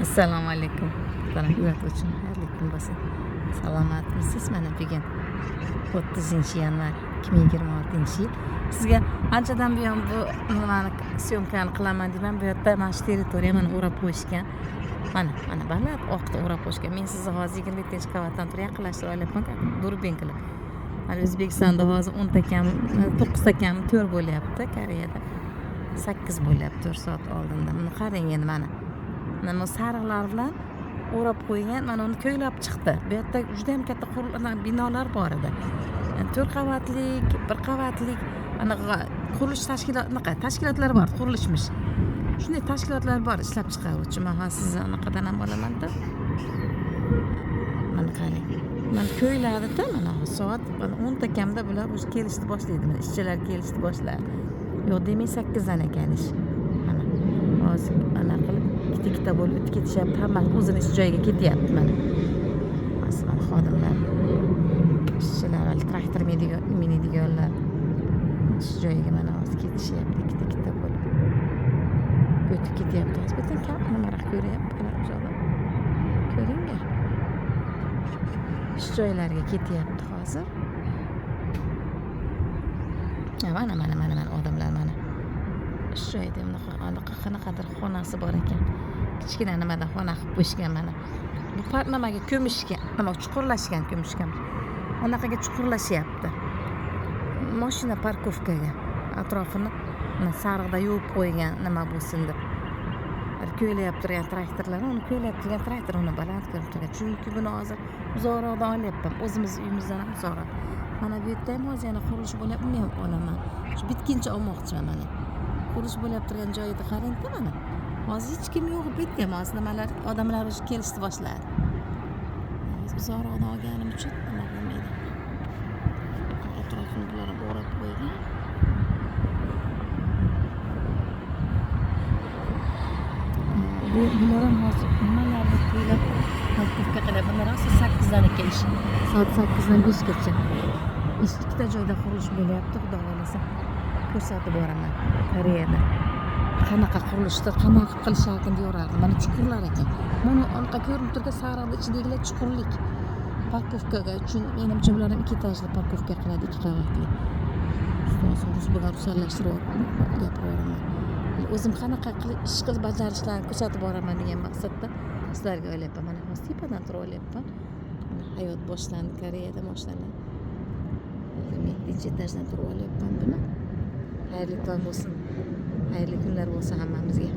Assalomu alaykum. Salom uchun xayrli kun bo'lsin. Salomatmisiz? Mana bugun 30-yanvar 2026-yil. Sizga anchadan buyon bu nimani syomkani qilaman deyman. Bu yerda mana shu territoriya mana o'rab qo'yishgan. Mana baland oqda o'rab qo'yishgan. Men sizni hozir 27-qavatdan turib yaqinlashtira olyapman. Durbin qilib. Mana O'zbekistonda hozir 10 ta kam, 9 ta kam 4 bo'lyapti, Koreyada 8 bo'lyapti 4 soat oldinda. Buni qarang endi mana. Mana sariqlar bilan o'rab qo'ygan, mana uni ko'ylab chiqdi. Bu yerda juda ham katta binolar bor edi. 4 qavatlik, 1 qavatlik, anaqa qurilish tashkilotlar bor, qurilishmish. Shunday tashkilotlar bor ishlab chiqaruvchi. Men sizni anaqadan ham olaman-da. Mana qarang. Mana ko'yladi-da, mana soat 10 ta kamda bular o'zi kelishni boshlaydi. Mana ishchilar kelishni boshladi. Yo'q, demak 8 dan ekan ish. Mana hozir ana qilib ikkita bo'lib o'tib ketishyapti. Hammasi o'zini ish joyiga ketyapti mana. Mana xodimlar, ishchilar, traktor minadiganlar ish joyiga mana hozir ketishyapti, ikkita bo'lib o'tib ketyapti. Nisbatan kam nimaroq ko'ryapti mana o'zada. Ko'ringlar. Ish joylariga ketyapti hozir. Mana odamlar mana. Ish joyida qanaqadir xonasi bor ekan. Kichkina nimadan xona qilib qo'yishgan mana. Bu nimaga ko'mishgan, nima chuqurlashgan ko'mishgan. Anaqaga chuqurlashyapti. Mashina parkovkaga atrofini sariqda yuvib qo'ygan nima bo'lsin deb. Ko'ylab turgan traktorlar, uni ko'ylab turgan traktor uni baland qilib turgan. Chunki buni hozir uzoqroqdan olyapman. O'zimiz uyimizdan ham uzoqroq. Mana bu yerda ham hozir yana qurilish bo'lyapti, men ham olaman. Shu bitguncha olmoqchiman mana. Qurilish bo'lib turgan joyida qarang-da mana. Hozir hech kim yo'q bitgan, hozir nimalar odamlar o'zi kelishni boshladi. Uzoqroqdan olganim uchun nima bo'lmaydi. Atrofini bular o'rab qo'ygan. Bular ham hozir nimalarni qo'ylab parkovka qilib, bular ham 8 dan ekan ish. Soat 8 dan 5 gacha. Ikkita joyda qurilish bo'lyapti, xudo xolasa. Ko'rsatib boraman Koreyada. Qanaqa qurilishda qanaqa qilish ekan deyardim. Mana chuqurlar ekan. Mana anaqa ko'rinib turgan sariqning ichidagilar chuqurlik. Parkovkaga uchun menimcha bular ham 2 etajli parkovka qiladi, 2 qavatli. Ustoz bo'lgan ruxsatlashtirib gapiraman. O'zim qanaqa ish qilib bajarishlarini ko'rsatib boraman degan maqsadda sizlarga o'ylayapman. Mana hozir tepadan turib o'ylayapman. Hayot boshlandi Koreyada mashinalar. 7-etajdan turib o'ylayapman buni. Xayrli tong bo'lsin. Xayrli kunlar bo'lsin hammamizga.